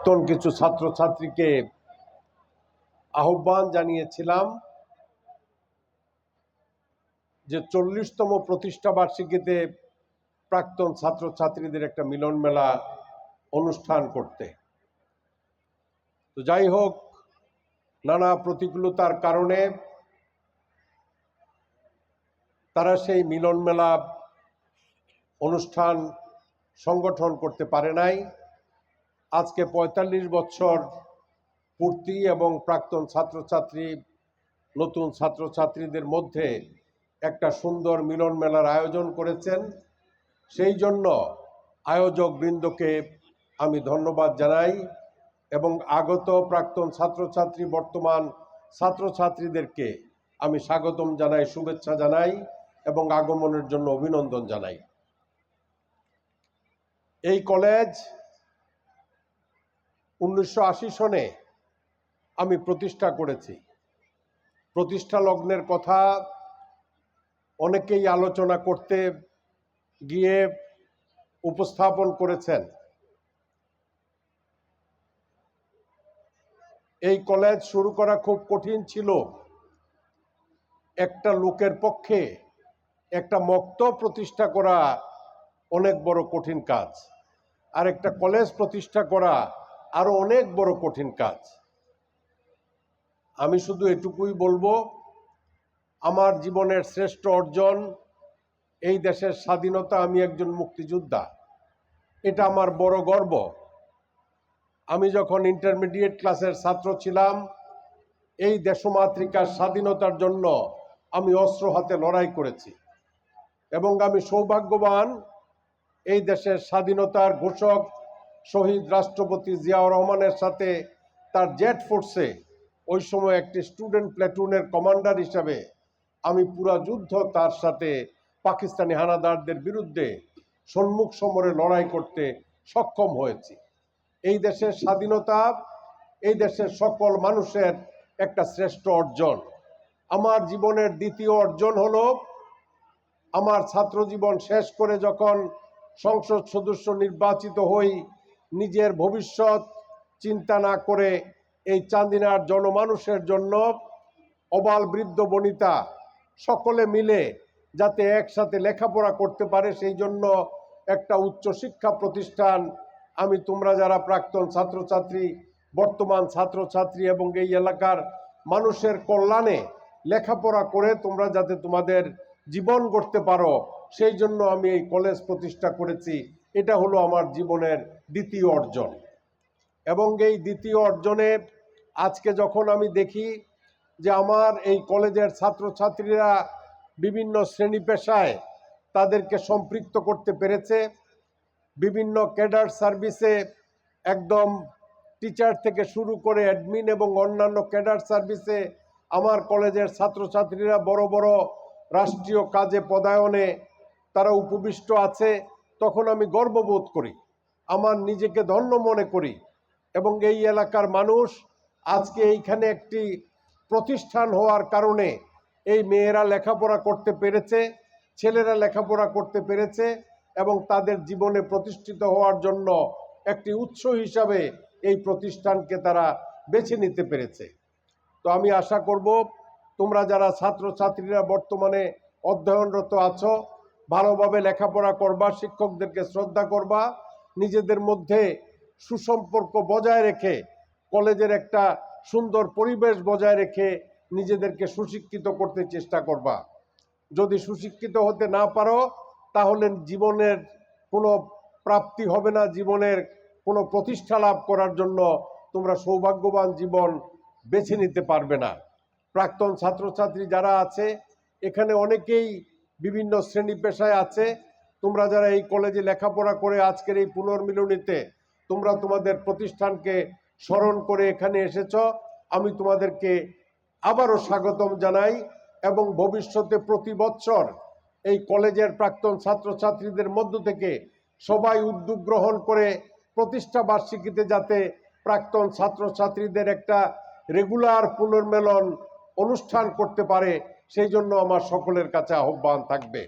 প্রাক্তন কিছু ছাত্রছাত্রীকে আহ্বান জানিয়েছিলাম যে 40তম প্রতিষ্ঠা বার্ষিকীতে প্রাক্তন ছাত্রছাত্রীদের একটা মিলন মেলা অনুষ্ঠান করতে। তো যাই হোক, নানা প্রতিকূলতার কারণে তারা সেই মিলন মেলা অনুষ্ঠান সংগঠন করতে পারে নাই। আজকে ৪৫ বছর পূর্তি এবং প্রাক্তন ছাত্রছাত্রী নতুন ছাত্রছাত্রীদের মধ্যে একটা সুন্দর মিলন মেলার আয়োজন করেছেন। সেই জন্য আয়োজক বৃন্দকে আমি ধন্যবাদ জানাই এবং আগত প্রাক্তন ছাত্রছাত্রী বর্তমান ছাত্রছাত্রীদেরকে আমি স্বাগতম জানাই, শুভেচ্ছা জানাই এবং আগমনের জন্য অভিনন্দন জানাই। এই কলেজ 1980 সনে আমি প্রতিষ্ঠা করেছি। প্রতিষ্ঠা লগ্নের কথা অনেকেই আলোচনা করতে গিয়ে উপস্থাপন করেছেন। এই কলেজ শুরু করা খুব কঠিন ছিল। একটা লোকের পক্ষে একটা মক্তব প্রতিষ্ঠা করা অনেক বড় কঠিন কাজ, আর একটা কলেজ প্রতিষ্ঠা করা আরো অনেক বড় কঠিন কাজ। আমি শুধু এটুকুই বলবো, আমার জীবনের শ্রেষ্ঠ অর্জন এই দেশের স্বাধীনতা। আমি একজন মুক্তিযোদ্ধা, এটা আমার বড় গর্ব। আমি যখন ইন্টারমিডিয়েট ক্লাসের ছাত্র ছিলাম, এই দেশমাতৃকার স্বাধীনতার জন্য আমি অস্ত্র হাতে লড়াই করেছি এবং আমি সৌভাগ্যবান, এই দেশের স্বাধীনতার ঘোষক শহীদ রাষ্ট্রপতি জিয়াউর রহমানের সাথে তার জেট ফোর্সে ওই সময় একটি স্টুডেন্ট প্ল্যাটুনের কমান্ডার হিসাবে আমি পুরা যুদ্ধ তার সাথে পাকিস্তানি হানাদারদের বিরুদ্ধে সম্মুখ সমরে লড়াই করতে সক্ষম হয়েছি। এই দেশের স্বাধীনতা এই দেশের সকল মানুষের একটা শ্রেষ্ঠ অর্জন। আমার জীবনের দ্বিতীয় অর্জন হলো, আমার ছাত্র জীবন শেষ করে যখন সংসদ সদস্য নির্বাচিত হই, নিজের ভবিষ্যৎ চিন্তা না করে এই চান্দিনার জনমানুষের জন্য অবাল বৃদ্ধ বনিতা সকলে মিলে যাতে একসাথে লেখাপড়া করতে পারে, সেই জন্য একটা উচ্চশিক্ষা প্রতিষ্ঠান আমি, তোমরা যারা প্রাক্তন ছাত্রছাত্রী বর্তমান ছাত্রছাত্রী এবং এই এলাকার মানুষের কল্যাণে লেখাপড়া করে তোমরা যাতে তোমাদের জীবন গড়তে পারো, সেই জন্য আমি এই কলেজ প্রতিষ্ঠা করেছি। এটা হলো আমার জীবনের দ্বিতীয় অর্জন। এবং এই দ্বিতীয় অর্জনে আজকে যখন আমি দেখি যে আমার এই কলেজের ছাত্রছাত্রীরা বিভিন্ন শ্রেণী পেশায় তাদেরকে সম্পৃক্ত করতে পেরেছে, বিভিন্ন ক্যাডার সার্ভিসে একদম টিচার থেকে শুরু করে অ্যাডমিন এবং অন্যান্য ক্যাডার সার্ভিসে আমার কলেজের ছাত্রছাত্রীরা বড় বড় রাষ্ট্রীয় কাজে পদায়নে তারা উপবিষ্ট আছে, তখন আমি গর্ববোধ করি, আমার নিজেকে ধন্য মনে করি। এবং এই এলাকার মানুষ আজকে এইখানে একটি প্রতিষ্ঠান হওয়ার কারণে এই মেয়েরা লেখাপড়া করতে পেরেছে, ছেলেরা লেখাপড়া করতে পেরেছে এবং তাদের জীবনে প্রতিষ্ঠিত হওয়ার জন্য একটি উৎস হিসাবে এই প্রতিষ্ঠানকে তারা বেছে নিতে পেরেছে। তো আমি আশা করব তোমরা যারা ছাত্রছাত্রীরা বর্তমানে অধ্যয়নরত আছো, ভালোভাবে লেখাপড়া করবা, শিক্ষকদেরকে শ্রদ্ধা করবা, নিজেদের মধ্যে সুসম্পর্ক বজায় রেখে কলেজের একটা সুন্দর পরিবেশ বজায় রেখে নিজেদেরকে সুশিক্ষিত করতে চেষ্টা করবা। যদি সুশিক্ষিত হতে না পারো তাহলে জীবনের কোনো প্রাপ্তি হবে না, জীবনের কোনো প্রতিষ্ঠা লাভ করার জন্য তোমরা সৌভাগ্যবান জীবন বেছে নিতে পারবে না। প্রাক্তন ছাত্রছাত্রী যারা আছে এখানে অনেকেই বিভিন্ন শ্রেণী পেশায় আছে। তোমরা যারা এই কলেজে লেখাপড়া করে আজকের এই পুনর্মিলনীতে তোমরা তোমাদের প্রতিষ্ঠানকে স্মরণ করে এখানে এসেছ, আমি তোমাদেরকে আবারও স্বাগতম জানাই এবং ভবিষ্যতে প্রতি বছর এই কলেজের প্রাক্তন ছাত্রছাত্রীদের মধ্য থেকে সবাই উদ্যোগ গ্রহণ করে প্রতিষ্ঠা বার্ষিকীতে যাতে প্রাক্তন ছাত্রছাত্রীদের একটা রেগুলার পুনর্মিলন অনুষ্ঠান করতে পারে, সেই জন্য আমার সকলের কাছে আহ্বান থাকবে।